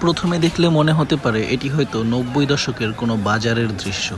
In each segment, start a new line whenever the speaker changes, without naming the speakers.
প্রথমে দেখলে মনে হতে পারে এটি হয়তো ৯০ দশকের কোনো বাজারের দৃশ্য।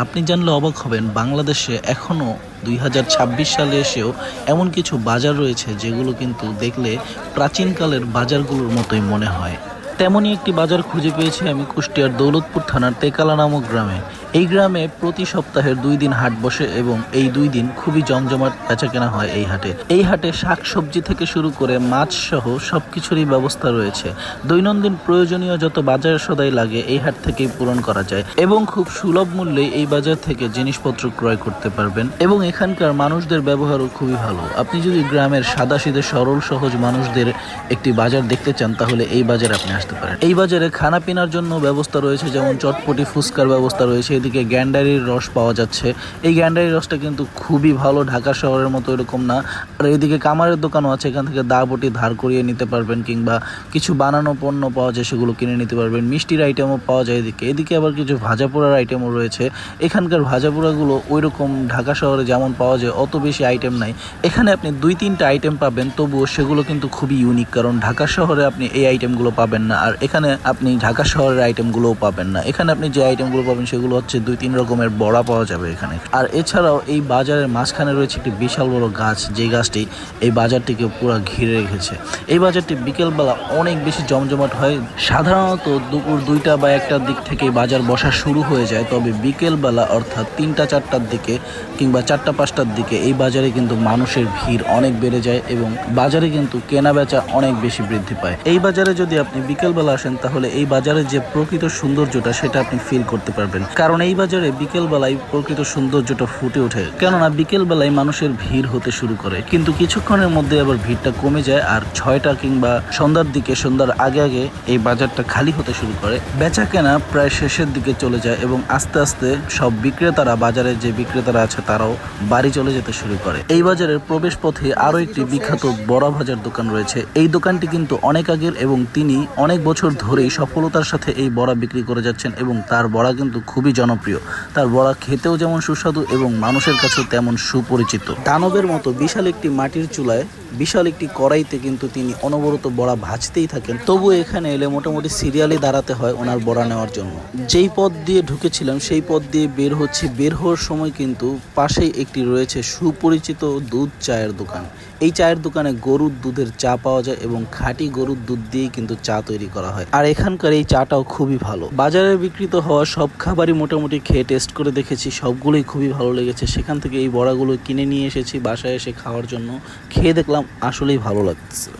আপনি জানলে অবাক হবেন, বাংলাদেশে এখনও ২০২৬ সালে এসেও এমন কিছু বাজার রয়েছে যেগুলো কিন্তু দেখলে প্রাচীনকালের বাজারগুলোর মতোই মনে হয়। তেমনই একটি বাজার খুঁজে পেয়েছি আমি কুষ্টিয়ার দৌলতপুর থানার তেকালা নামক গ্রামে। এই গ্রামে প্রতি সপ্তাহের ২ দিন হাট বসে এবং এই ২ দিন খুবই জমজমাট বেচাকেনা হয় এই হাটে। এই হাটে শাকসবজি থেকে শুরু করে মাছ সহ সবকিছুরই ব্যবস্থা রয়েছে। দৈনন্দিন প্রয়োজনীয় যত বাজার সদাই লাগে এই হাট থেকেই পূরণ করা যায় এবং খুব সুলভ মূল্যে এই বাজার থেকে জিনিসপত্র ক্রয় করতে পারবেন এবং এখানকার মানুষদের ব্যবহারও খুবই ভালো। আপনি যদি গ্রামের সাদাসিধে সরল সহজ মানুষদের একটি বাজার দেখতে চান তাহলে এই বাজারে আপনি আসতে পারেন। এই বাজারে খানা পিনার জন্য ব্যবস্থা রয়েছে, যেমন চটপটি ফুচকার ব্যবস্থা রয়েছে। এদিকে গ্যান্ডারির রস পাওয়া যাচ্ছে। এই গ্যান্ডারির রসটা কিন্তু খুবই ভালো, ঢাকা শহরের মতো এরকম না। আর এদিকে কামারের দোকানও আছে, এখান থেকে দা বটি ধার করিয়ে নিতে পারবেন কিংবা কিছু বানানো পণ্য পাওয়া যায় সেগুলো কিনে নিতে পারবেন। মিষ্টির আইটেমও পাওয়া যায় এদিকে আবার কিছু ভাজাপোড়ার আইটেমও রয়েছে। এখানকার ভাজাপোড়াগুলো ওই রকম ঢাকা শহরে যেমন পাওয়া যায় অত বেশি আইটেম নাই। এখানে আপনি ২-৩টা আইটেম পাবেন, তবুও সেগুলো কিন্তু খুবই ইউনিক, কারণ ঢাকা শহরে আপনি এই আইটেমগুলো পাবেন না। আর এখানে আপনি ঢাকা শহরের আইটেমগুলোও পাবেন না। এখানে আপনি যে আইটেমগুলো পাবেন সেগুলো হচ্ছে ২-৩ রকমের বড়া পাওয়া যাবে এখানে। আর এছাড়াও এই বাজারের মাঝখানে রয়েছে একটি বিশাল বড় গাছ, যে গাছটি এই বাজারটিকে পুরো ঘিরে রেখেছে। এই বাজারটি বিকেলবেলা অনেক বেশি জমজমাট হয়। সাধারণত দুপুর ২টা বা ১টার দিক থেকে বাজার বসা শুরু হয়ে যায়, তবে বিকেলবেলা অর্থাৎ ৩টা-৪টার দিকে কিংবা ৪টা-৫টার দিকে এই বাজারে কিন্তু মানুষের ভিড় অনেক বেড়ে যায় এবং বাজারে কিন্তু কেনা বেচা অনেক বেশি বৃদ্ধি পায়। এই বাজারে যদি আপনি বিকেলবেলা আসেন তাহলে এই বাজারের যে প্রকৃত সৌন্দর্যটা সেটা আপনি ফিল করতে পারবেন, কারণ এই বাজারে বিকেলবেলায় প্রকৃত সৌন্দর্যটা ফুটে ওঠে। কেননা বিকেলবেলায় মানুষের ভিড় হতে শুরু করে, কিন্তু কিছুক্ষণের মধ্যে আবার ভিড়টা কমে যায় আর ৬টা কিংবা সন্ধ্যার দিকে, সন্ধ্যার আগে আগে এই বাজারটা খালি হতে শুরু করে। বেচা কেনা প্রায় শেষের দিকে চলে যায় এবং আস্তে আস্তে সব বিক্রেতারা, বাজারের যে বিক্রেতারা আছে তারাও বাড়ি চলে যেতে শুরু করে। এই বাজারের প্রবেশ পথে আরও একটি বিখ্যাত বড়া ভাজার দোকান রয়েছে। এই দোকানটি কিন্তু অনেক আগের এবং তিনি অনেক বছর ধরেই সফলতার সাথে এই বড়া বিক্রি করে যাচ্ছেন এবং তার বড়া কিন্তু খুবই জনপ্রিয়। তার বড়া খেতেও যেমন সুস্বাদু এবং মানুষের কাছেও তেমন সুপরিচিত। দানবের মতো বিশাল একটি মাটির চুলায়, বিশাল একটি কড়াইতে কিন্তু তিনি অনবরত বড়া ভাজতেই থাকেন। তবু এখানে এলে মোটামুটি সিরিয়ালে দাঁড়াতে হয় ওনার বড়া নেওয়ার জন্য। যেই পথ দিয়ে ঢুকেছিলাম সেই পথ দিয়ে বের হচ্ছে, বের হওয়ার সময় কিন্তু পাশেই একটি রয়েছে সুপরিচিত দুধ চায়ের দোকান। এই চায়ের দোকানে গরুর দুধের চা পাওয়া যায় এবং খাঁটি গরুর দুধ দিয়েই কিন্তু চা তৈরি করা হয়। আর এখানকার এই চাটাও খুবই ভালো। বাজারে বিক্রিত হওয়া সব খাবারই মোটামুটি খেয়ে টেস্ট করে দেখেছি, সবগুলোই খুবই ভালো লেগেছে। সেখান থেকে এই বড়াগুলো কিনে নিয়ে এসেছি বাসায় এসে খাওয়ার জন্য। খেয়ে দেখলাম আসলেই ভালো লাগতেছে।